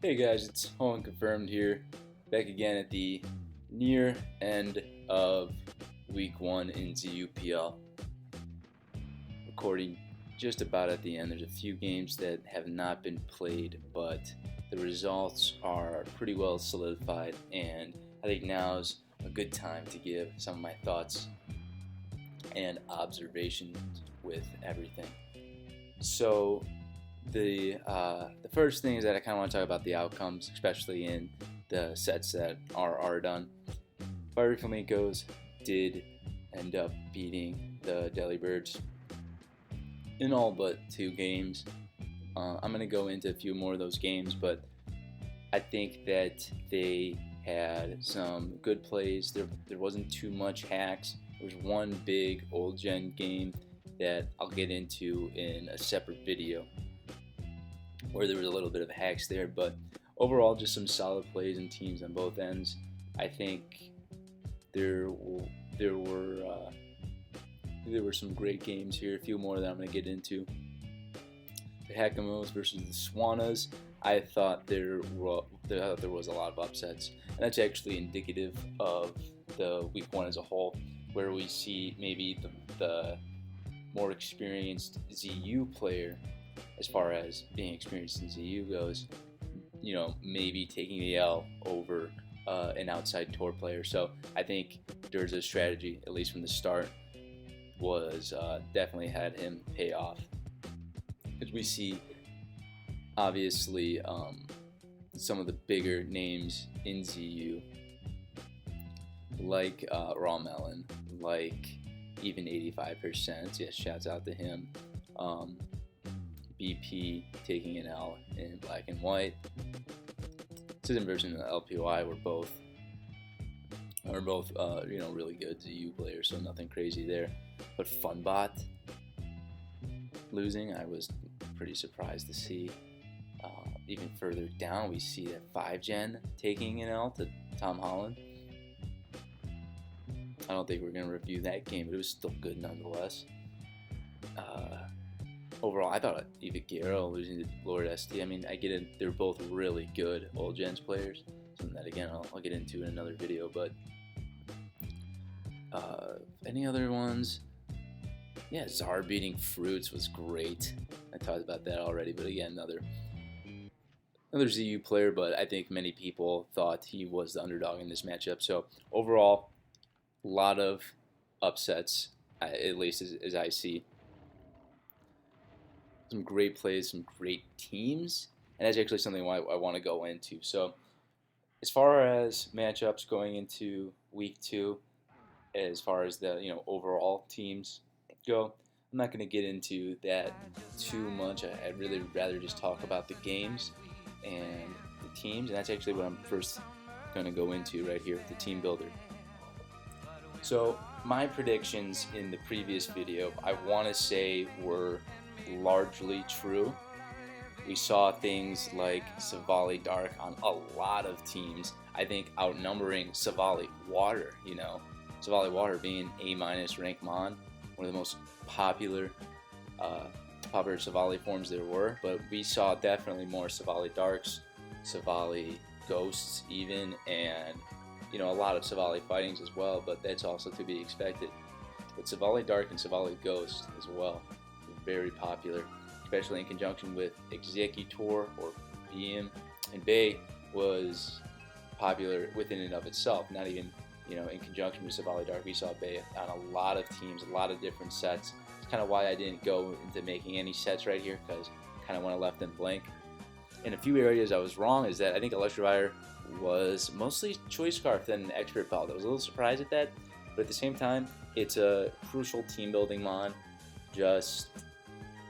Hey guys, it's Owen Confirmed here, back again at the near end of week 1 in ZUPL. Recording just about at the end. There's a few games that have not been played, but the results are pretty well solidified, and I think now's a good time to give some of my thoughts and observations with everything. So the first thing is that I kind of want to talk about the outcomes, especially in the sets that are done. Fiery Flamingos did end up beating the Delibirds in all but 2 games. I'm going to go into a few more of those games, but I think that they had some good plays. There wasn't too much hacks. There was one big old gen game that I'll get into in a separate video, where there was a little bit of hacks there, but overall just some solid plays and teams on both ends. I think there were some great games here, a few more that I'm going to get into. The Hakamos versus the Swanas, I thought there was a lot of upsets, and that's actually indicative of the week 1 as a whole, where we see maybe the more experienced ZU player, as far as being experienced in ZU goes, maybe taking the L over an outside tour player. So I think there's a strategy, at least from the start, was definitely had him pay off. Because we see, obviously, some of the bigger names in ZU, like Raw Melon, like even 85%. Yes, shouts out to him. BP taking an L in black and white. Citizen version of LPY were both really good ZU players, so nothing crazy there. But Funbot losing, I was pretty surprised to see. Even further down, we see that 5gen taking an L to Tom Holland. I don't think we're going to review that game, but it was still good nonetheless. Overall, I thought Eva Guerrero losing to Lord ST. I mean, I get it; they're both really good old gens players. Something that again I'll get into in another video. But any other ones? Yeah, Czar beating Fruits was great. I talked about that already, but again, another ZU player. But I think many people thought he was the underdog in this matchup. So overall, a lot of upsets, at least as I see. Some great plays, some great teams, and that's actually something I want to go into. So as far as matchups going into week 2, as far as the overall teams go, I'm not going to get into that too much. I'd really rather just talk about the games and the teams, and that's actually what I'm first going to go into right here, the team builder. So my predictions in the previous video, I want to say, were largely true. We saw things like Savali Dark on a lot of teams, I think outnumbering Savali Water. Savali Water being A- rank Mon, one of the most popular Savali forms there were, but we saw definitely more Savali Darks, Savali Ghosts even, and a lot of Savali Fightings as well, but that's also to be expected. But Savali Dark and Savali Ghost as well, very popular, especially in conjunction with Executor or BM, and Bay was popular within and of itself, not even in conjunction with Savali Dark. We saw Bay on a lot of teams, a lot of different sets. It's kind of why I didn't go into making any sets right here, because I kind of want to left them blank. In a few areas I was wrong is that I think Electivire was mostly Choice Scarf than an Expert Belt. I was a little surprised at that, but at the same time, it's a crucial team building mon, just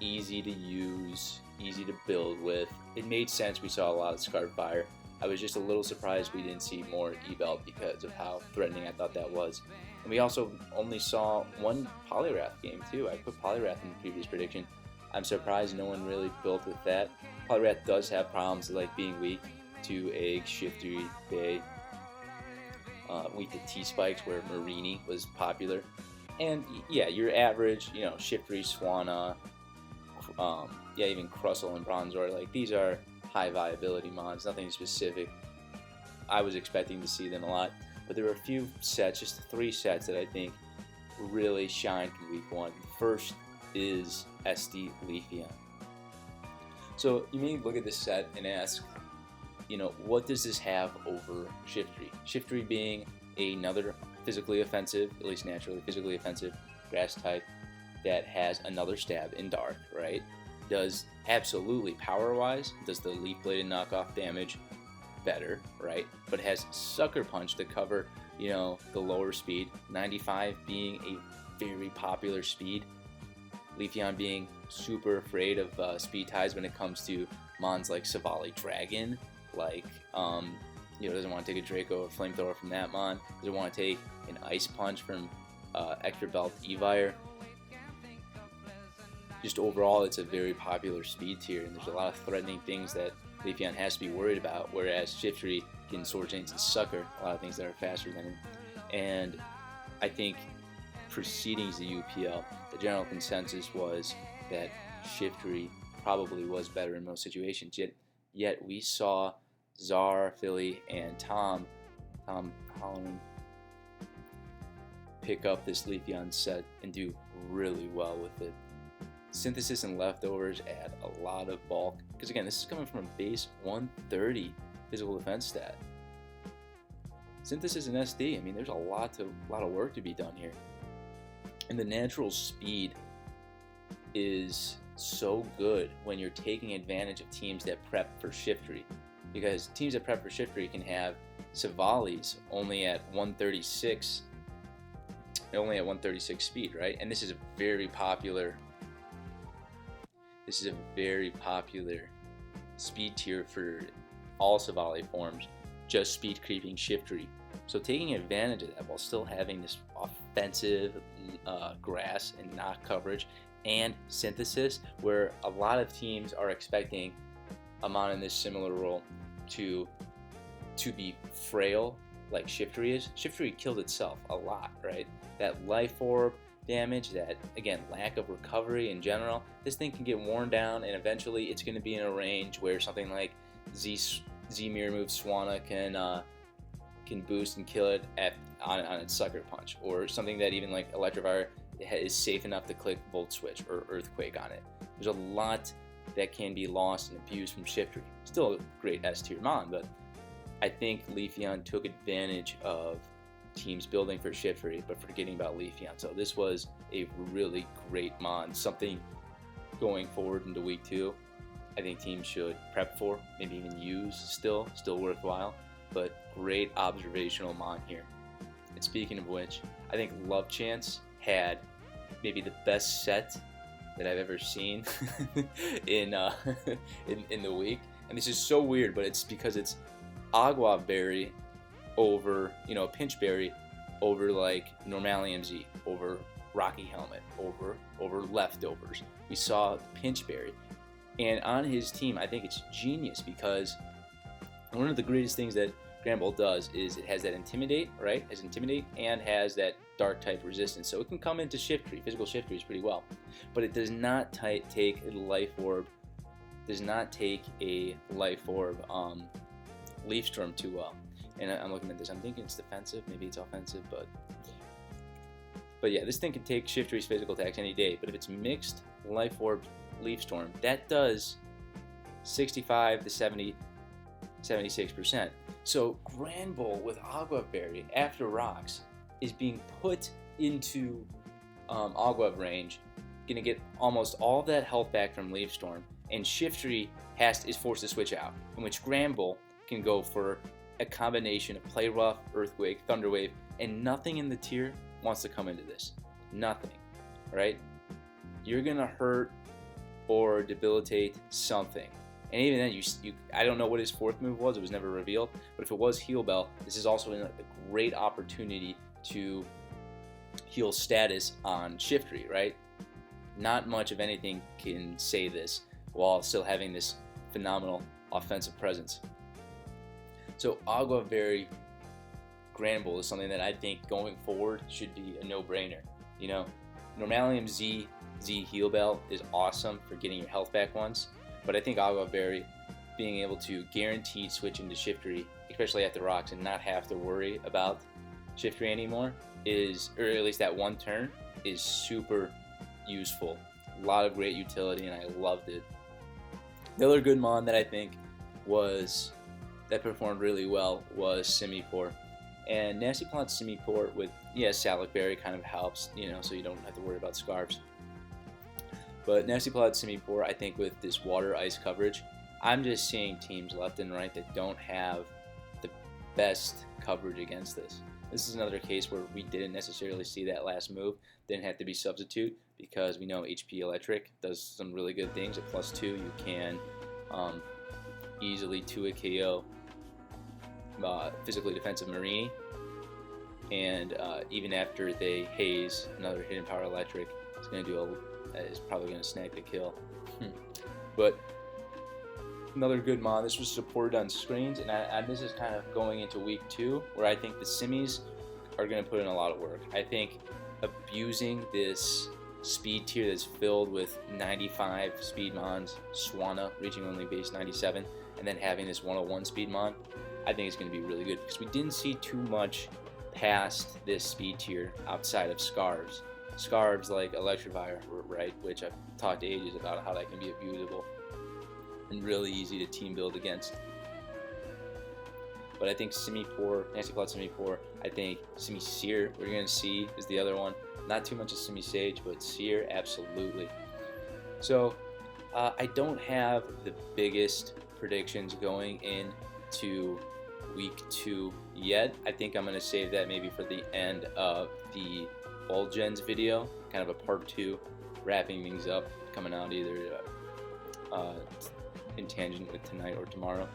easy to use, easy to build with. It made sense we saw a lot of Scarf Fire. I was just a little surprised we didn't see more E-Belt because of how threatening I thought that was. And we also only saw one Poliwrath game too. I put Poliwrath in the previous prediction. I'm surprised no one really built with that. Poliwrath does have problems like being weak to Egg, Shiftry, Bay, weak to T-Spikes, where Marini was popular. And yeah, your average, Shiftry, Swanna, even Crustle and Bronzor, like these are high viability mons, nothing specific. I was expecting to see them a lot, but there were a few sets, just 3 sets that I think really shined in week 1. First is SD Leafeon. So you may look at this set and ask, what does this have over Shiftry? Shiftry being another physically offensive, at least naturally physically offensive grass type that has another stab in dark, right? Does absolutely power-wise, does the leaf bladed knockoff damage better, right? But has Sucker Punch to cover, the lower speed. 95 being a very popular speed. Leafeon being super afraid of speed ties when it comes to mons like Savali Dragon, like doesn't want to take a Draco or Flamethrower from that mon, doesn't want to take an Ice Punch from Extra Belt Evire. Just overall, it's a very popular speed tier, and there's a lot of threatening things that Leafeon has to be worried about, whereas Shiftry can Sword Chains and Sucker a lot of things that are faster than him. And I think preceding ZUPL, the general consensus was that Shiftry probably was better in most situations, yet we saw Czar, Philly, and Tom Holland pick up this Leafeon set and do really well with it. Synthesis and Leftovers add a lot of bulk, because again, this is coming from a base 130 physical defense stat. Synthesis and SD, there's a lot of work to be done here. And the natural speed is so good when you're taking advantage of teams that prep for Shiftry, because teams that prep for Shiftry can have Savali's only at 136 speed, right? And this is a very popular speed tier for all Savali forms, just speed creeping Shiftry. So taking advantage of that while still having this offensive grass and knock coverage and synthesis, where a lot of teams are expecting a mon in this similar role to be frail like Shiftry is. Shiftry killed itself a lot, right? That life orb damage, that again lack of recovery in general, this thing can get worn down, and eventually it's going to be in a range where something like Z mirror move Swanna can boost and kill it on its Sucker Punch, or something that even like Electivire is safe enough to click Volt Switch or Earthquake on it. There's a lot that can be lost and abused from Shiftry. Still a great S tier mon, but I think Leafeon took advantage of teams building for Shiftry, but forgetting about Leafeon. So this was a really great mon, something going forward into week 2 I think teams should prep for, maybe even use still worthwhile, but great observational mon here. And speaking of which, I think Love Chance had maybe the best set that I've ever seen in the week. And this is so weird, but it's because it's Agua Berry over, Pinch Berry over like Normalium Z, over Rocky Helmet, over Leftovers. We saw Pinch Berry. And on his team, I think it's genius, because one of the greatest things that Granbull does is it has that Intimidate, right? Has Intimidate and has that Dark type resistance. So it can come into Shiftry, physical Shiftry pretty well. But it does not take a Life Orb, Leaf Storm too well. And I'm looking at this, I'm thinking it's defensive, maybe it's offensive, but yeah, this thing can take Shiftry's physical attacks any day. But if it's mixed Life Orb Leaf Storm, that does 65 to 76%. So Granbull with Agua Berry after Rocks is being put into Agua range, gonna get almost all of that health back from Leaf Storm, and Shiftry is forced to switch out, in which Granbull can go for a combination of Play Rough, Earthquake, Thunder Wave, and nothing in the tier wants to come into this. Nothing, right? You're gonna hurt or debilitate something. And even then, I don't know what his 4th move was, it was never revealed, but if it was Heal Bell, this is also a great opportunity to heal status on Shiftry, right? Not much of anything can say this while still having this phenomenal offensive presence. So Agua Berry Granbull is something that I think going forward should be a no-brainer. Normalium Z Heal Bell is awesome for getting your health back once, but I think Agua Berry being able to guaranteed switch into Shiftery, especially at the rocks, and not have to worry about Shiftery anymore is, or at least that one turn, is super useful. A lot of great utility, and I loved it. The other good mon that I think that performed really well was Simipour. And Nasty Plot Simipour with, Salic Berry kind of helps, so you don't have to worry about scarves. But Nasty Plot Simipour, I think with this water ice coverage, I'm just seeing teams left and right that don't have the best coverage against this. This is another case where we didn't necessarily see that last move. Didn't have to be substitute because we know HP Electric does some really good things. At +2, you can easily 2 a KO physically defensive Marini, and even after they haze another hidden power Electric, it's going to do is probably going to snag the kill. But another good mon. This was supported on screens, and this is kind of going into week 2, where I think the Simmies are going to put in a lot of work. I think abusing this speed tier that's filled with 95 speed mons, Swanna reaching only base 97, and then having this 101 speed mon, I think it's going to be really good because we didn't see too much past this speed tier outside of scarves. Scarves like Electivire, right, which I've talked ages about how that can be abusable and really easy to team build against. But I think Simipour, Nasty Plot Simipour, I think Simisear, we're going to see, is the other one. Not too much of Simisage, but Seer, absolutely. So, I don't have the biggest predictions going into week 2 yet. I think I'm going to save that maybe for the end of the All Gens video, kind of a part 2, wrapping things up, coming out either in tangent with tonight or tomorrow.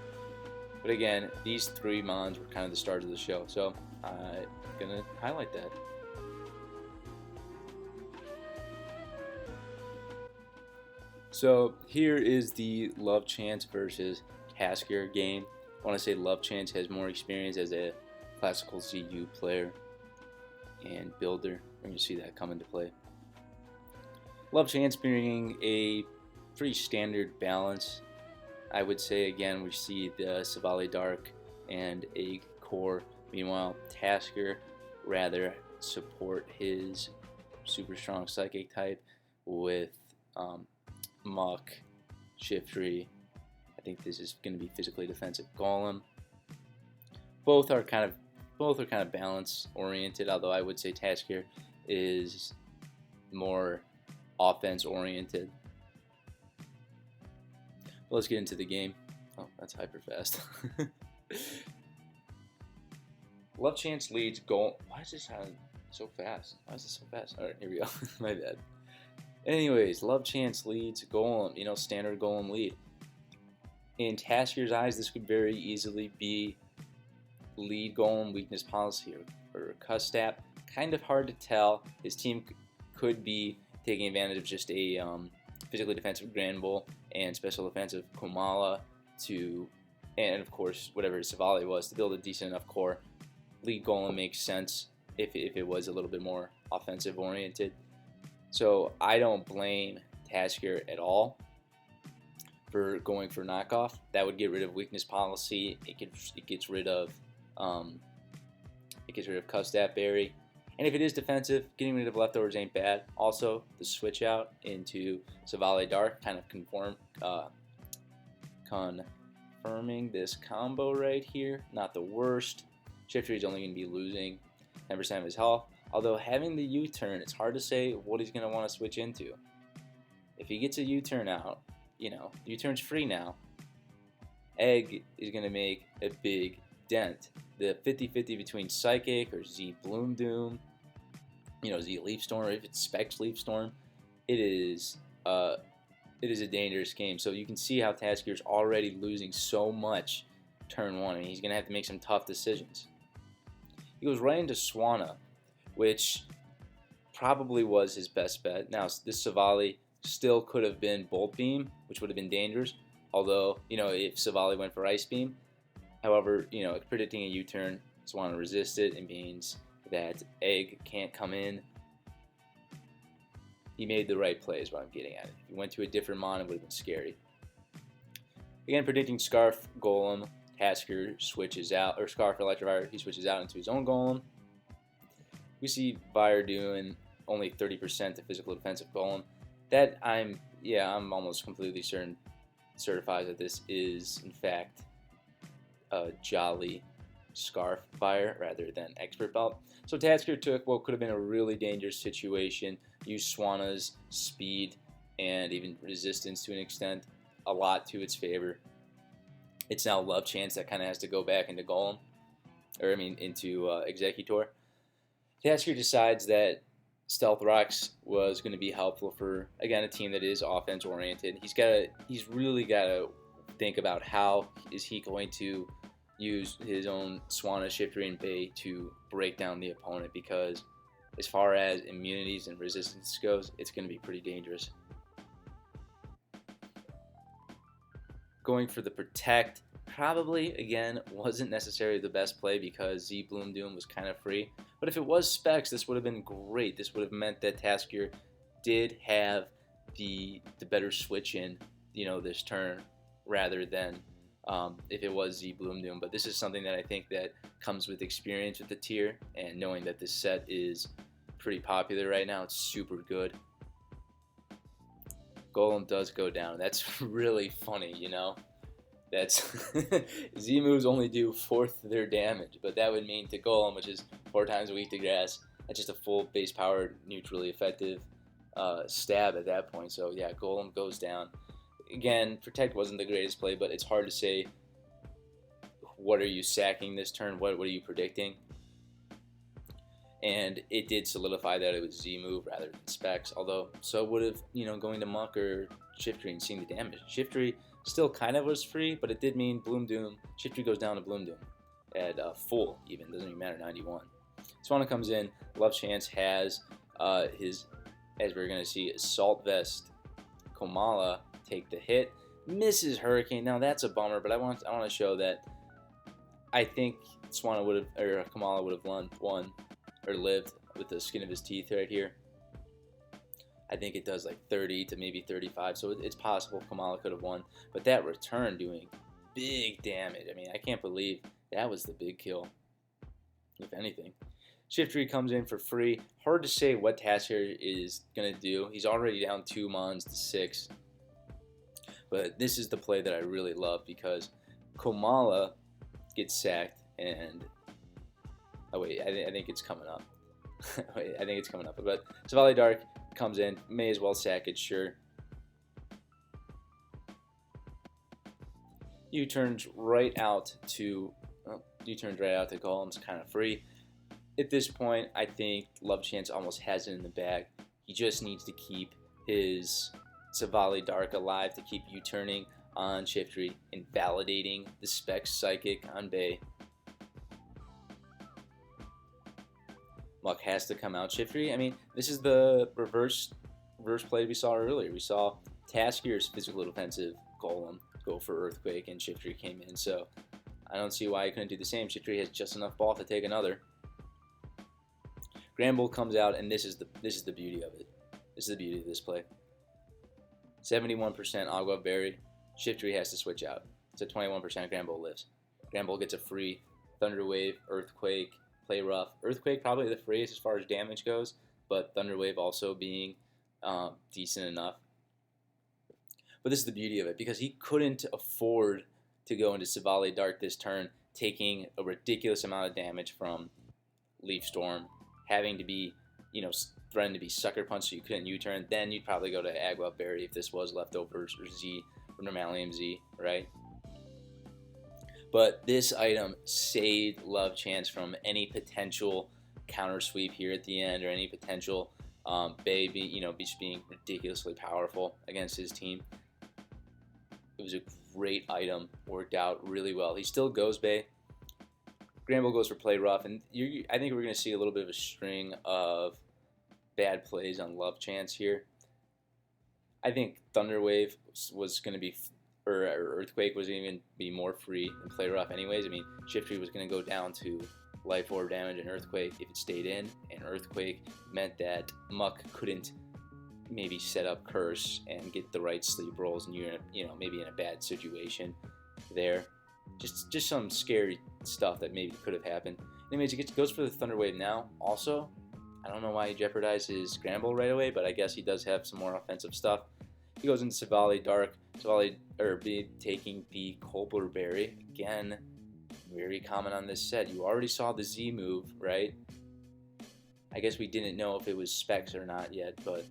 But again, these 3 mons were kind of the stars of the show, so I'm going to highlight that. So here is the Love Chance versus taskr game. I want to say Love Chance has more experience as a classical ZU player and builder. We're going to see that come into play. Love Chance bringing a pretty standard balance. I would say again we see the Savali Dark and a core. Meanwhile, taskr rather support his super strong psychic type with Muck, Shiftry. I think this is going to be physically defensive Golem. Both are kind of balance oriented, although I would say taskr is more offense oriented. But let's get into the game. Oh, that's hyper fast. Love Chance leads Golem. Why is this sound so fast? Why is this so fast? Alright, here we go. My bad. Anyways, Love Chance leads Golem, standard Golem lead. In taskr's eyes, this could very easily be lead Golem weakness policy or Custap. Kind of hard to tell. His team could be taking advantage of just a physically defensive Granbull and special offensive Komala and of course whatever Savali was, to build a decent enough core. Lead Golem makes sense if it was a little bit more offensive oriented. So I don't blame taskr at all for going for knockoff. That would get rid of weakness policy. It gets rid of Custap Berry. And if it is defensive, getting rid of leftovers ain't bad. Also, the switch out into Savali Dark kind of confirming this combo right here. Not the worst. Shifter is only going to be losing 10% of his health. Although having the U-turn, it's hard to say what he's going to want to switch into. If he gets a U-turn out, U-turn's free now. Egg is going to make a big dent. The 50-50 between Psychic or Z Bloom Doom, Z Leaf Storm, or if it's Specs Leaf Storm, it is a dangerous game. So you can see how taskr's already losing so much turn 1, and he's going to have to make some tough decisions. He goes right into Swanna, which probably was his best bet. Now, this Savali still could have been Bolt Beam, which would have been dangerous, although, if Savali went for Ice Beam. However, predicting a U-turn, Swanna resisted. It means that Egg can't come in. He made the right play is what I'm getting at. If he went to a different mon, it would have been scary. Again, predicting Scarf Golem, taskr switches out, or Scarf Electrovire, he switches out into his own Golem. We see Fire doing only 30% to physical defensive Golem. That I'm almost completely certified that this is in fact a Jolly Scarf Fire rather than Expert Belt. So taskr took what could have been a really dangerous situation, used Swanna's speed and even resistance to an extent a lot to its favor. It's now Love Chance that kind of has to go back into Golem, or I mean into Executor. taskr decides that Stealth Rocks was going to be helpful for, again, a team that is offense oriented. He's really got to think about how is he going to use his own Swanna, Shiftry, and Bay to break down the opponent, because as far as immunities and resistance goes, it's going to be pretty dangerous. Going for the Protect probably, again, wasn't necessarily the best play because Z Bloom Doom was kind of free. But if it was Specs, this would have been great. This would have meant that taskr did have the better switch in, this turn, rather than if it was Z Bloom Doom. But this is something that I think that comes with experience with the tier, and knowing that this set is pretty popular right now. It's super good. Golem does go down. That's really funny, That's Z moves only do 1/4 their damage, but that would mean to Golem, which is 4 times weak to grass, that's just a full base power, neutrally effective stab at that point. So yeah, Golem goes down. Again, Protect wasn't the greatest play, but it's hard to say what are you sacking this turn, what are you predicting. And it did solidify that it was Z move rather than Specs, although so would have, going to Muck or Shiftry and seeing the damage. Shiftry still kind of was free, but it did mean Bloom Doom. Shiftry goes down to Bloom Doom at full, even, doesn't even matter, 91. Swanna comes in. Love Chance has his, as we're going to see, Assault Vest Komala take the hit. Misses Hurricane. Now that's a bummer, but I want to show that I think Swanna would have, or Komala would have won or lived with the skin of his teeth right here. I think it does like 30 to maybe 35, so it's possible Komala could have won. But that return doing big damage. I mean, I can't believe that was the big kill, if anything. Shiftry comes in for free. Hard to say what taskr is going to do. He's already down 2 mons to 6. But this is the play that I really love, because Komala gets sacked and... Oh wait, I think it's coming up. Wait, I think it's coming up. But Savali Dark comes in, may as well sack it, sure. U-turns right out to Golem's kind of free. At this point, I think Love Chance almost has it in the bag. He just needs to keep his Savali Dark alive to keep U-turning on Shiftry and validating the Specs Psychic on Bay. Muck has to come out. Shiftry, I mean, this is the reverse play we saw earlier. We saw taskr's physical defensive Golem go for Earthquake, and Shiftry came in. So I don't see why he couldn't do the same. Shiftry has just enough ball to take another. Granbull comes out, and this is the beauty of it. This is the beauty of this play. 71% Agua Berry. Shiftry has to switch out. It's a 21% Granbull lives. Granbull gets a free Thunder Wave, Earthquake, Play Rough. Earthquake probably the freest as far as damage goes, but Thunder Wave also being decent enough. But this is the beauty of it, because he couldn't afford to go into Savali Dark this turn, taking a ridiculous amount of damage from Leaf Storm, having to be, threatened to be Sucker Punch so you couldn't U-turn. Then you'd probably go to Agua Berry if this was leftovers or Z, or Normalium Z, right? But this item saved Love Chance from any potential counter sweep here at the end, or any potential Bay just being ridiculously powerful against his team. It was a great item, worked out really well. He still goes Bay. Granbull goes for Play Rough, and I think we're going to see a little bit of a string of bad plays on Love Chance here. I think Thunder Wave was going to be, or Earthquake was going to be more free than Play Rough anyways. I mean, Shiftry was going to go down to Life Orb damage and Earthquake if it stayed in, and Earthquake meant that Muck couldn't maybe set up curse and get the right sleep rolls, and you're maybe in a bad situation there. Just some scary stuff that maybe could have happened. Anyways, he goes for the Thunder Wave now. Also, I don't know why he jeopardized his scramble right away, but I guess he does have some more offensive stuff. He goes into Savali Dark. Savali taking the Cobler Berry. Again, very common on this set. You already saw the Z move, right? I guess we didn't know if it was specs or not yet, but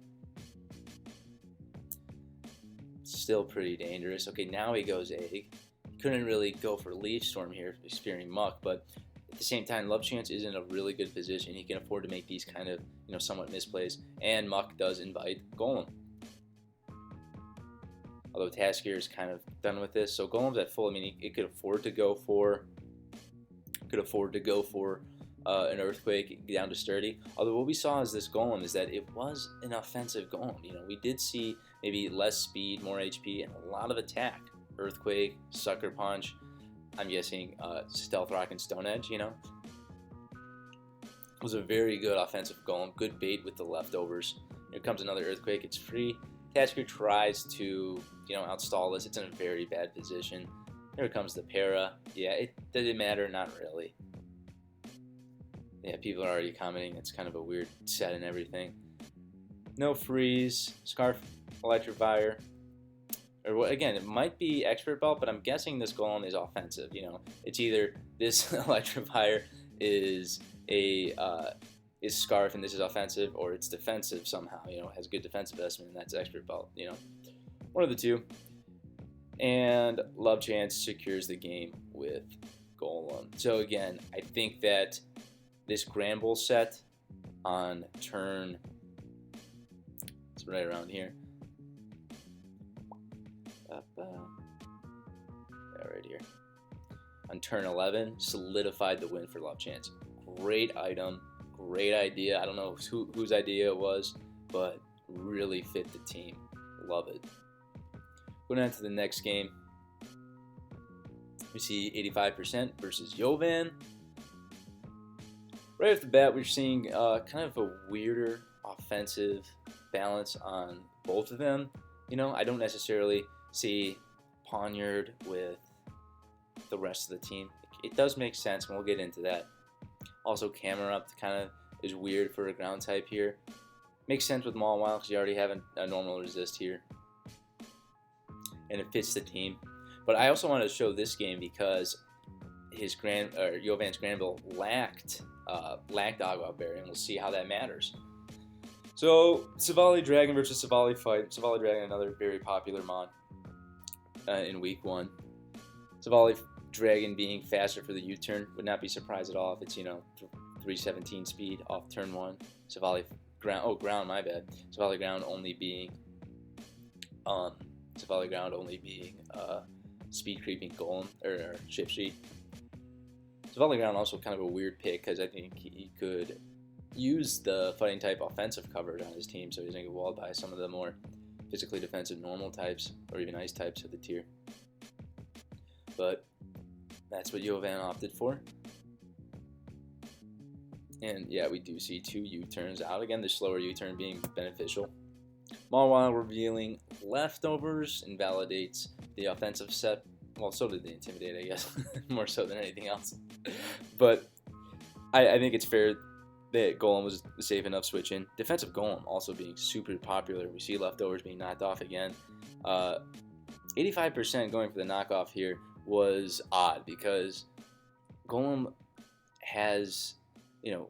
still pretty dangerous. Okay, now he goes Egg. Couldn't really go for Leaf Storm here, fearing Muck, but at the same time, Love Chance is in a really good position. He can afford to make these kind of, somewhat misplays, and Muck does invite Golem. Although taskr is kind of done with this, so Golem's at full. I mean, it could afford to go for an Earthquake down to Sturdy. Although what we saw is this Golem is that it was an offensive Golem. We did see maybe less speed, more HP, and a lot of attack. Earthquake, Sucker Punch. I'm guessing Stealth Rock and Stone Edge. It was a very good offensive Golem. Good bait with the leftovers. Here comes another Earthquake. It's free. taskr tries to outstall this. It's in a very bad position. Here comes the para. Yeah, does it matter? Not really. Yeah, people are already commenting it's kind of a weird set and everything. No freeze. Scarf, Electrifier. Or again, it might be Expert Belt, but I'm guessing this Golem is offensive. It's either this Electrifier is Scarf and this is offensive, or it's defensive somehow. Has good defensive estimate, and that's Expert Belt. One of the two. And Love Chance secures the game with Golem. So again, I think that this Granbull set on turn, it's right around here. Right here. On turn 11, solidified the win for Love Chance. Great item, great idea. I don't know whose idea it was, but really fit the team. Love it. Going on to the next game, we see 85% versus Yovan. Right off the bat, we're seeing kind of a weirder offensive balance on both of them. I don't necessarily see Poniard with the rest of the team. It does make sense, and we'll get into that. Also, Camera Up kind of is weird for a ground type here. Makes sense with Mawile because you already have a normal resist here, and it fits the team. But I also wanted to show this game because his Yovan's Granbull lacked Agua Berry, and we'll see how that matters. So, Savali Dragon versus Savali Fight. Savali Dragon, another very popular mod in week 1. Savali Dragon being faster for the U-turn would not be surprised at all if it's 317 speed off turn 1. Savali Ground, my bad. Savali Ground only being speed creeping Golem or Shift Sheet. Savali Ground also kind of a weird pick because I think he could use the fighting type offensive coverage on his team, so he's going to get walled by some of the more physically defensive normal types or even ice types of the tier. But that's what Yovan opted for. And yeah, we do see 2 U-turns out. Again, the slower U-turn being beneficial. Mawile revealing leftovers invalidates the offensive set. Well, so did the Intimidate, I guess, more so than anything else. But I think it's fair that Golem was safe enough switch in. Defensive Golem also being super popular. We see leftovers being knocked off again. 85% going for the knockoff here was odd because Golem has,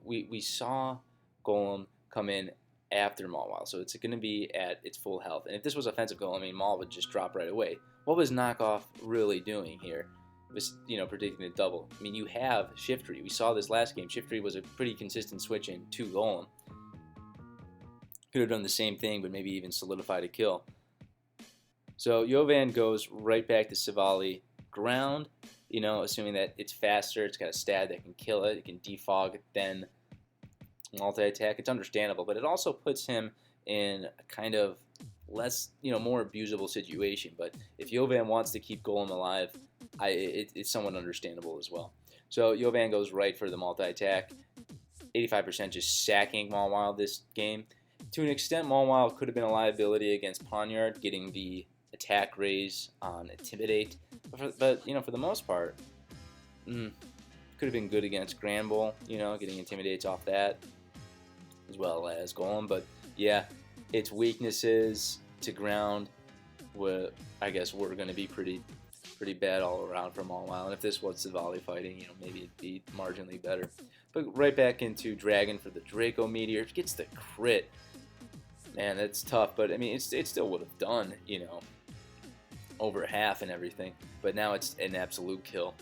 we saw Golem come in after Mawile, so it's going to be at its full health. And if this was offensive Golem, Maul would just drop right away. What was knockoff really doing here? Was predicting the double. You have Shiftry. We saw this last game. Shiftry was a pretty consistent switch in to Golem. Could have done the same thing, but maybe even solidified a kill. So Yovan goes right back to Savali Ground, assuming that it's faster, it's got a stat that can kill it, it can defog, then multi-attack. It's understandable, but it also puts him in a kind of less, more abusable situation. But if Yovan wants to keep Golem alive, it's somewhat understandable as well. So Yovan goes right for the multi-attack. 85% just sacking Mawile this game. To an extent, Maulwild could have been a liability against Pawnyard, getting the attack raise on Intimidate. But you know, for the most part, could have been good against Granbull, you know, getting Intimidates off that, as well as Golem. But yeah, its weaknesses to ground, I guess we're going to be pretty bad all around from Maulwild. And if this was Savali fighting, you know, maybe it'd be marginally better. But right back into Dragon for the Draco Meteor. If it gets the crit, man, that's tough. But I mean, it still would have done, you know, over half and everything. But now it's an absolute kill.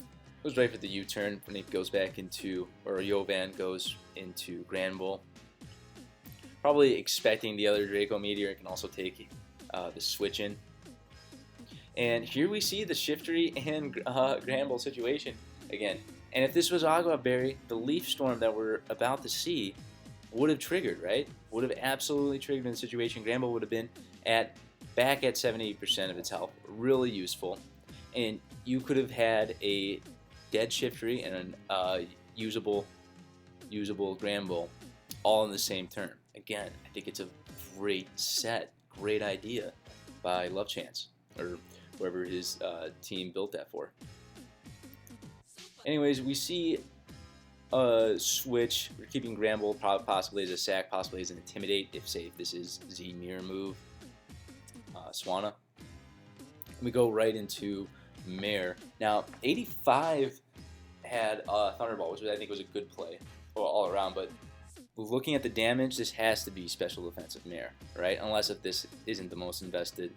Goes right for the U-turn when it goes back into, or Yovan goes into Granbull. Probably expecting the other Draco Meteor can also take the switch in. And here we see the Shiftry and Granbull situation again. And if this was Agua Berry, the Leaf Storm that we're about to see would have triggered, right? Would have absolutely triggered in the situation. Granbull would have been back at 70% of its health. Really useful. And you could have had a dead Shiftry and an usable Granbull all in the same turn. Again, I think it's a great set, great idea by Love Chance, or whoever his team built that for. Anyways, we see a switch. We're keeping Granbull possibly as a sack, possibly as an Intimidate, if say if this is Z mirror move, Swanna. We go right into Mare. Now, 85 had Thunderbolt, which I think was a good play all around, but looking at the damage, this has to be special defensive Mare, right? Unless if this isn't the most invested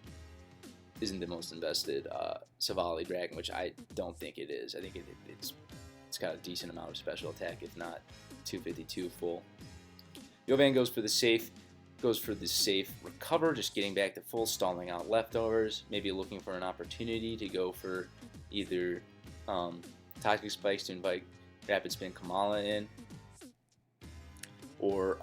Savali Dragon, which I don't think it is. I think it's got a decent amount of special attack, if not 252 full. Yovan goes for the safe recover, just getting back to full, stalling out leftovers, maybe looking for an opportunity to go for either Toxic Spikes to invite Rapid Spin Kamala in, or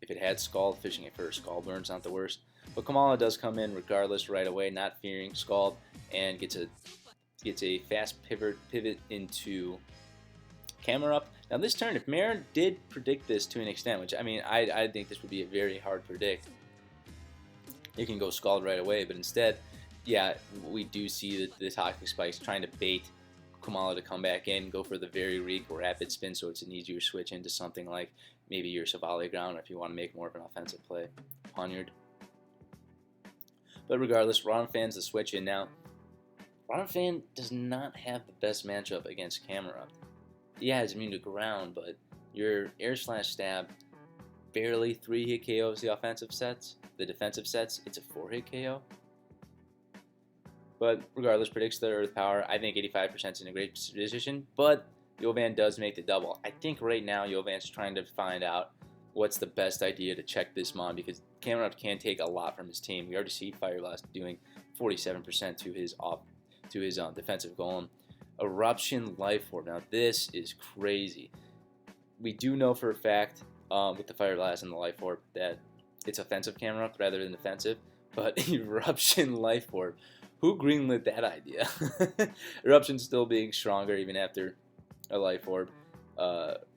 if it had Scald, fishing it for a Scald Burn's not the worst. But Kamala does come in regardless right away, not fearing Scald, and gets a fast pivot into Camera Up. Now this turn, if Mare did predict this to an extent, which I mean, I think this would be a very hard predict, you can go Scald right away, but instead, yeah, we do see the Toxic Spikes trying to bait Kamala to come back in, go for the very weak Rapid Spin, so it's an easier switch into something like maybe your Savali Ground, if you want to make more of an offensive play. Pawnyard. But regardless, Ronfan's the switch in now. Ronfan does not have the best matchup against Camera Up. Yeah, it's immune to ground, but your Air Slash Stab barely 3-hit KOs the offensive sets. The defensive sets, it's a 4-hit KO. But regardless, predicts the Earth Power. I think 85% is in a great position, but Yovan does make the double. I think right now Yovan's trying to find out what's the best idea to check this Mon, because Camera Up can take a lot from his team. We already see Fire Blast doing 47% to his defensive golem. Eruption Life Orb. Now this is crazy. We do know for a fact with the Fire Blast and the Life Orb that it's offensive Camera Up rather than defensive. But Eruption Life Orb, who greenlit that idea? Eruption's still being stronger even after a Life Orb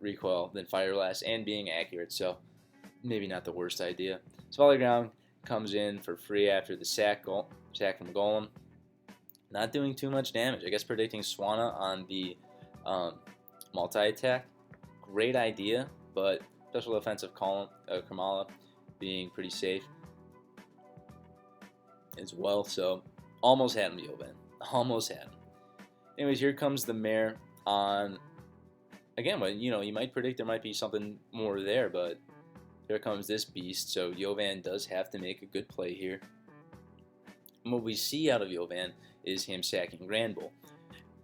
recoil than Fire Blast and being accurate, so maybe not the worst idea. Savali Ground comes in for free after the sack from Golem. Not doing too much damage. I guess predicting Swanna on the multi-attack. Great idea, but special offensive Kamala being pretty safe as well, so almost had him, Yovan. Almost had him. Anyways, here comes the Mare on, again, well, you know, you might predict there might be something more there, but here comes this beast, so Yovan does have to make a good play here. And what we see out of Yovan is him sacking Granbull.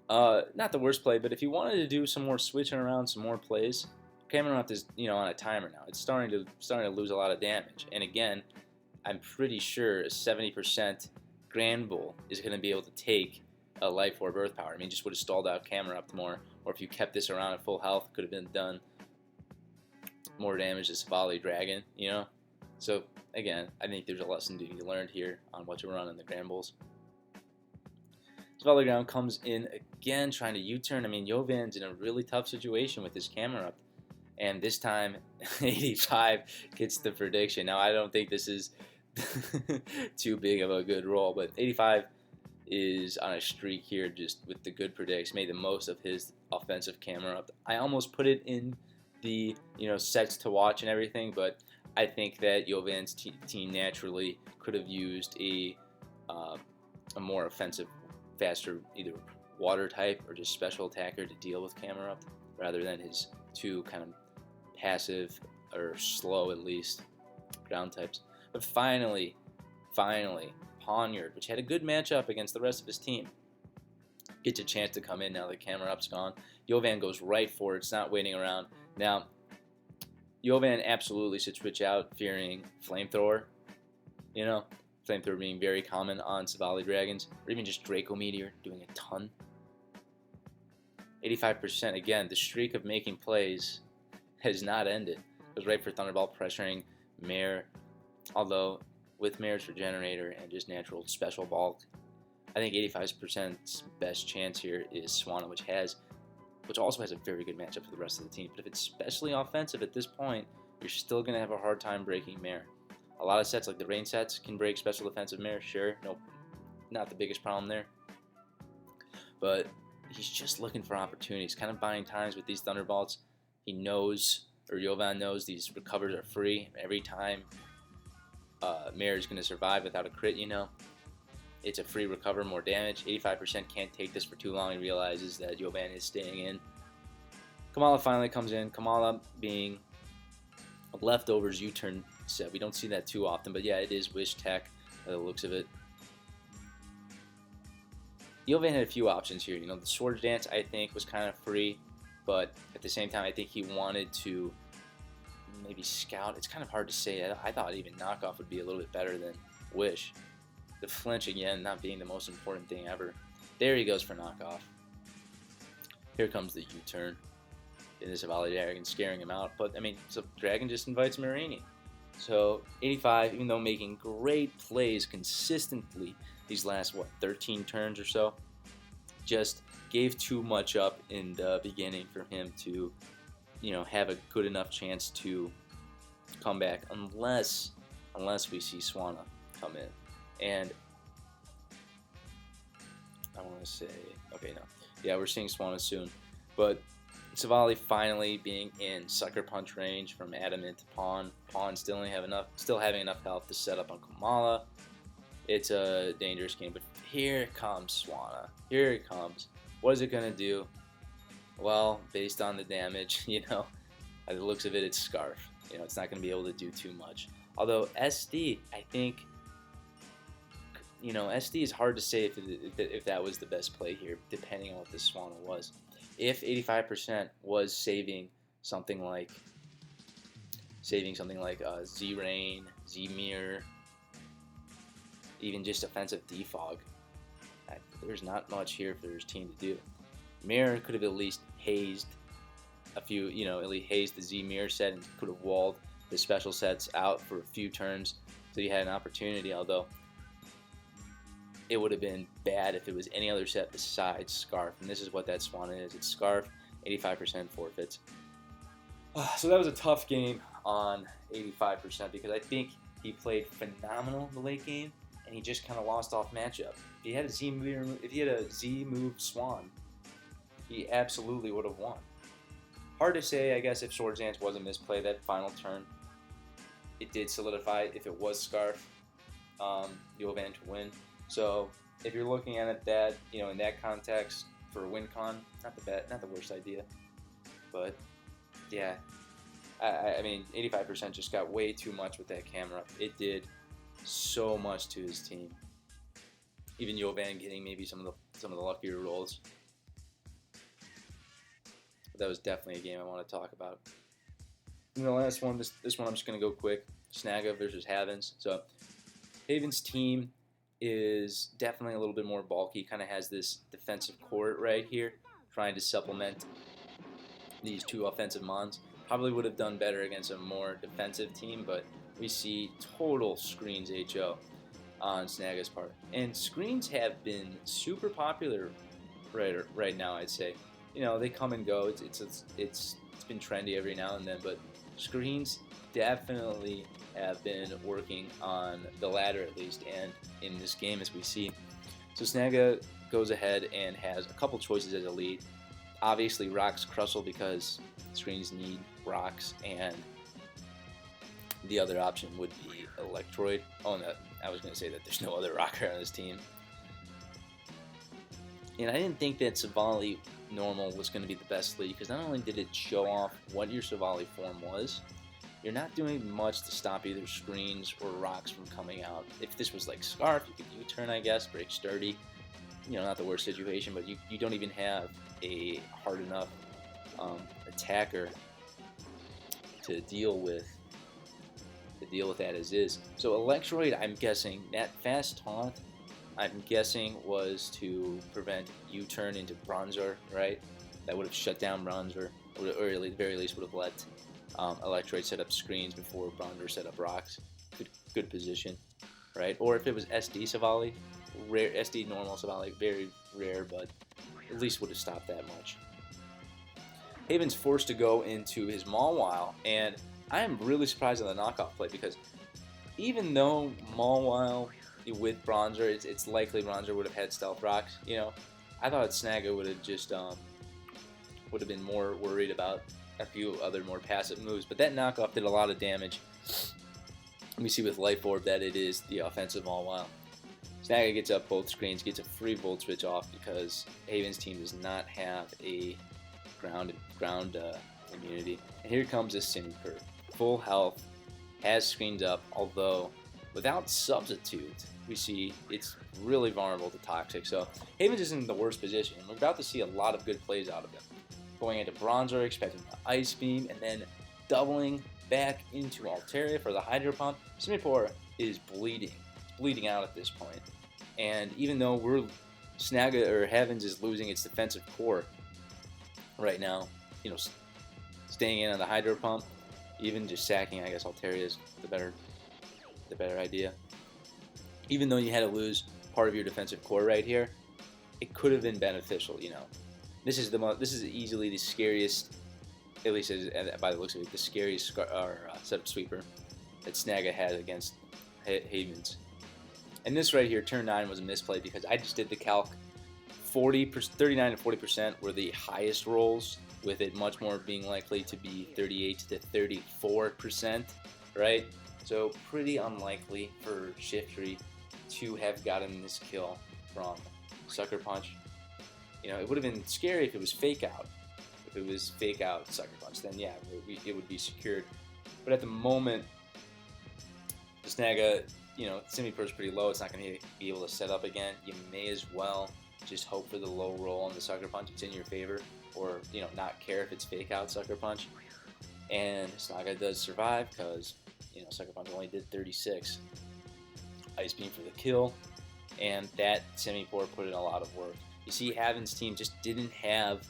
Not the worst play, but if you wanted to do some more switching around, some more plays, Camera Up is, you know, on a timer now. It's starting to lose a lot of damage. And again, I'm pretty sure a 70% Granbull is going to be able to take a Life Orb Earth Power. I mean, just would have stalled out Camera Up more, or if you kept this around at full health, could have been done more damage to Savali Dragon, you know? So, again, I think there's a lesson to be learned here on what to run in the Granbulls. Savali Ground comes in again, trying to U-turn. I mean, Yovan's in a really tough situation with his Camera Up. And this time, 85 gets the prediction. Now, I don't think this is too big of a good roll, but 85 is on a streak here just with the good predicts. Made the most of his offensive camera up. I almost put it in the sets to watch and everything, but I think that Jovan's team naturally could have used a more offensive, faster either water type or just special attacker to deal with camera up rather than his two kind of passive or slow at least ground types. But finally, Ponyard, which had a good matchup against the rest of his team, gets a chance to come in now that camera up's gone. Jovan goes right for it. It's not waiting around. Now, Jovan absolutely should switch out fearing Flamethrower. Flamethrower being very common on Savali Dragons, or even just Draco Meteor doing a ton. 85%, again, the streak of making plays has not ended. It was right for Thunderbolt pressuring Mare, although with Mare's Regenerator and just natural special bulk, I think 85%'s best chance here is Swanna, which also has a very good matchup for the rest of the team. But if it's especially offensive at this point, you're still going to have a hard time breaking Mare. A lot of sets, like the rain sets, can break special defensive Mare, sure. Nope, not the biggest problem there. But he's just looking for opportunities, kind of buying times with these Thunderbolts. He knows, or Jovan knows, these recovers are free every time Mare is going to survive without a crit, It's a free recover, more damage. 85% can't take this for too long. He realizes that Jovan is staying in. Kamala finally comes in. Kamala being a leftovers U-turn set. We don't see that too often, but yeah, it is Wish Tech by the looks of it. Jovan had a few options here. The Swords Dance, I think, was kind of free, but at the same time, I think he wanted to maybe scout. It's kind of hard to say. I thought even knockoff would be a little bit better than Wish. The flinch, again, not being the most important thing ever. There he goes for knockoff. Here comes the U-turn. In this Savali Dragon scaring him out. But, so Dragon just invites Marini. So, 85, even though making great plays consistently these last, 13 turns or so, just gave too much up in the beginning for him to, have a good enough chance to come back unless we see Swanna come in. And I want to say, okay, no. Yeah, we're seeing Swanna soon. But Savali finally being in Sucker Punch range from Adamant to Pawn. Pawn still having enough health to set up on Kamala. It's a dangerous game, but here comes Swanna. Here it comes. What is it going to do? Well, based on the damage, by the looks of it, it's Scarf. It's not going to be able to do too much. Although SD, I think, SD is hard to say if that was the best play here, depending on what this Swanna was. If 85% was saving something like Z-Rain, Z-Mirror, even just offensive defog, there's not much here for his team to do. Mirror could have at least hazed a few, at least hazed the Z-Mirror set and could have walled the special sets out for a few turns so you had an opportunity, although it would have been bad if it was any other set besides Scarf, and this is what that Swanna is. It's Scarf, 85% forfeits. So that was a tough game on 85% because I think he played phenomenal in the late game, and he just kind of lost off matchup. If he had a Z move Swan, he absolutely would have won. Hard to say, I guess, if Swords Dance was a misplay that final turn. It did solidify if it was Scarf, Jovan to win. So if you're looking at it that, in that context for a win con, not the worst idea. But yeah, I mean, 85% just got way too much with that camera. It did so much to his team. Even Jovan getting maybe some of the luckier rolls. But that was definitely a game I want to talk about. And the last one, this one I'm just going to go quick. Snaga versus Havens. So Havens' team is definitely a little bit more bulky. Kind of has this defensive court right here, trying to supplement these two offensive mons. Probably would have done better against a more defensive team, but we see total screens HO on Snaga's part. And screens have been super popular right now, I'd say. they come and go. It's been trendy every now and then, but screens definitely have been working on the ladder at least, and in this game as we see. So Snaga goes ahead and has a couple choices as a lead. Obviously rocks Crustle because screens need rocks, and the other option would be Electroid. Oh no, I was going to say that there's no other rocker on this team. And I didn't think that Savali normal was going to be the best lead, because not only did it show off what your Savali form was, you're not doing much to stop either screens or rocks from coming out. If this was like Scarf, you could U-turn, I guess, break sturdy. Not the worst situation, but you don't even have a hard enough attacker to deal with that as is. So Electroid, I'm guessing that fast taunt, I'm guessing was to prevent U-turn into Bronzor, right? That would have shut down Bronzor, or at the very least would have let Electroid set up screens before Bronzor set up rocks. Good position, right? Or if it was SD Savali, rare SD normal Savali, very rare, but at least would have stopped that much. Haven's forced to go into his Mawile, and I am really surprised on the knockoff play, because even though Mawile with Bronzor, it's likely Bronzor would have had Stealth Rocks, I thought Snaga would have just would have been more worried about a few other more passive moves, but that knockoff did a lot of damage. We see with Life Orb that it is the offensive Mawile. Snaga gets up both screens, gets a free Volt Switch off because Haven's team does not have a ground immunity. And here comes this Simiperp. Full health, has screens up, although without Substitute, we see it's really vulnerable to Toxic. So Haven's is in the worst position, and we're about to see a lot of good plays out of him. Going into Bronzor, expecting the Ice Beam, and then doubling back into Altaria for the Hydro Pump. Simiperp is bleeding. It's bleeding out at this point. And even though Snaga or Heavens is losing its defensive core right now, staying in on the Hydro Pump, even just sacking, I guess Altaria is the better idea. Even though you had to lose part of your defensive core right here, it could have been beneficial. This is easily the scariest, at least by the looks of it, the scariest setup sweeper that Snaga had against Havens. And this right here, turn 9, was a misplay because I just did the calc. 39 to 40% were the highest rolls, with it much more being likely to be 38 to 34%, right? So pretty unlikely for Shiftry to have gotten this kill from Sucker Punch. It would have been scary if it was Fake Out. If it was Fake Out Sucker Punch, then yeah, it would be secured. But at the moment, Snaga, Simiperp's pretty low. It's not going to be able to set up again. You may as well just hope for the low roll on the Sucker Punch. It's in your favor. Or, not care if it's Fake Out Sucker Punch. And Snaga does survive because, Sucker Punch only did 36. Ice Beam for the kill. And that Simiperp put in a lot of work. You see, Haven's team just didn't have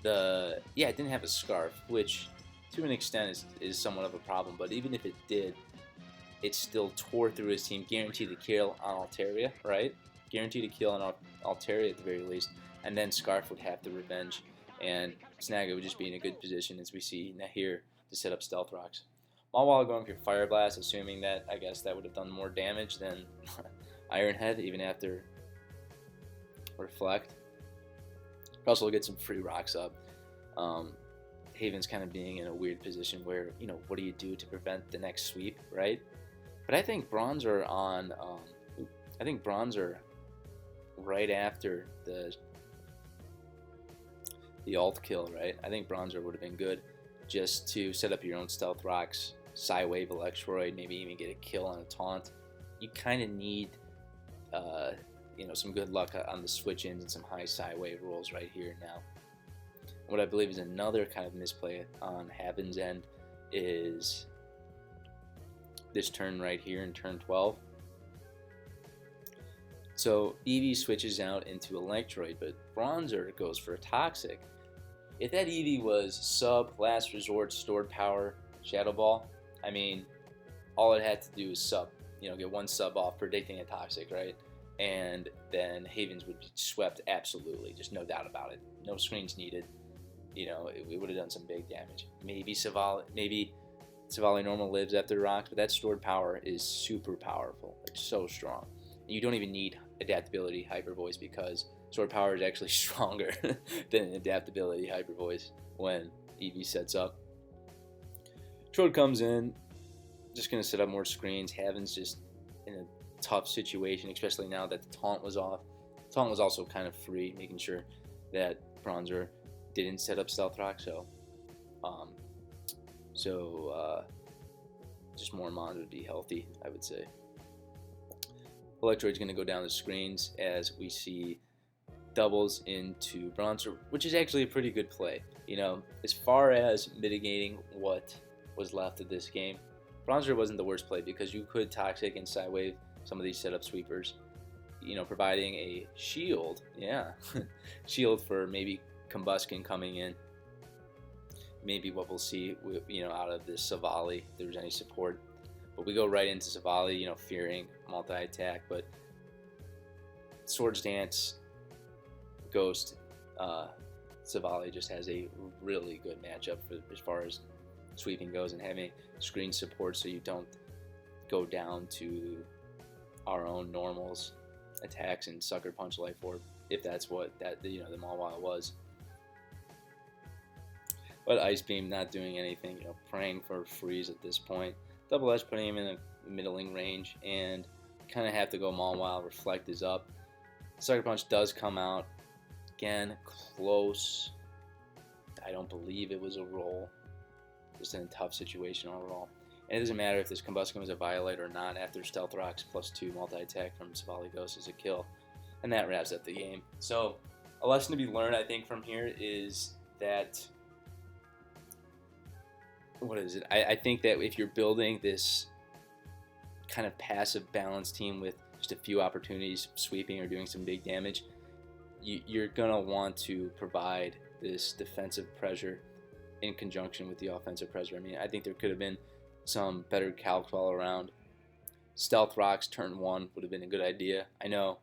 it didn't have a Scarf, which to an extent is somewhat of a problem. But even if it did, it still tore through his team. Guaranteed to kill on Altaria, right? Guaranteed to kill on Altaria at the very least. And then Scarf would have the revenge. And Snaga would just be in a good position, as we see here, to set up Stealth Rocks. Mawile going for Fire Blast, assuming that, I guess, that would have done more damage than Iron Head, even after Reflect. Russell gets some free rocks up. Haven's kind of being in a weird position where, what do you do to prevent the next sweep, right? But I think Bronzor right after the alt kill, right? I think Bronzor would have been good just to set up your own Stealth Rocks, Psywave Electroid, maybe even get a kill on a taunt. You kind of need, some good luck on the switch-ins and some high Psywave rolls right here now. What I believe is another kind of misplay on Haven's end is this turn right here in turn 12. So Eevee switches out into Electroid, but Bronzor goes for a Toxic. If that Eevee was sub, last resort, stored power, Shadow Ball, I mean, all it had to do is sub, get one sub off, predicting a Toxic, right? And then Havens would be swept absolutely, just no doubt about it. No screens needed. it would have done some big damage. Maybe Savali normal lives after rocks, but that stored power is super powerful, like so strong. And you don't even need adaptability hyper voice because stored power is actually stronger than adaptability hyper voice when Eevee sets up. Trode comes in, just gonna set up more screens. Haven's just in a tough situation, especially now that the taunt was off. The taunt was also kind of free, making sure that Bronzer didn't set up Stealth Rock, just more Mon would be healthy, I would say. Electroid's going to go down the screens as we see doubles into Bronzer, which is actually a pretty good play. As far as mitigating what was left of this game, Bronzer wasn't the worst play because you could Toxic and Sidewave some of these setup sweepers, providing a shield, shield for maybe Combusken coming in. Maybe what we'll see, out of this Savali, if there's any support. But we go right into Savali, fearing multi-attack. But Swords Dance, Ghost, Savali just has a really good matchup as far as sweeping goes, and having screen support so you don't go down to our own normals attacks and Sucker Punch Life Orb, if that's what the Mawile was. But Ice Beam not doing anything, praying for freeze at this point. Double Edge putting him in a middling range, and kind of have to go Mawile. Reflect is up. Sucker Punch does come out. Again, close. I don't believe it was a roll. Just in a tough situation overall. And it doesn't matter if this Combusken was a Violate or not after Stealth Rocks +2 multi-attack from Savali Ghost is a kill. And that wraps up the game. So, a lesson to be learned, I think, from here is that... What is it? I think that if you're building this kind of passive balanced team with just a few opportunities sweeping or doing some big damage, you're going to want to provide this defensive pressure in conjunction with the offensive pressure. I mean, I think there could have been some better calcs all around. Stealth Rocks turn 1 would have been a good idea. I know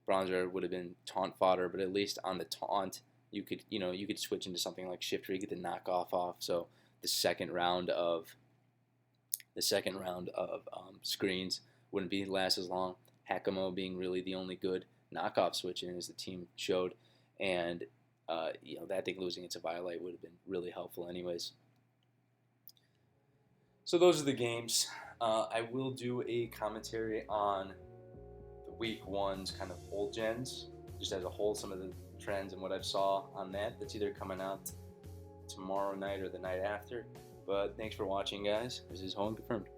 Bronzer would have been taunt fodder, but at least on the taunt you could switch into something like Shift Rig, get the knockoff off. So the second round of screens wouldn't be last as long. Hakamo being really the only good knockoff switch in, as the team showed, and that thing losing into Violate would have been really helpful anyways. So those are the games. I will do a commentary on the week 1's kind of old gens, just as a whole, some of the trends and what I saw on that. That's either coming out tomorrow night or the night after. But thanks for watching, guys. This is Home Confirmed.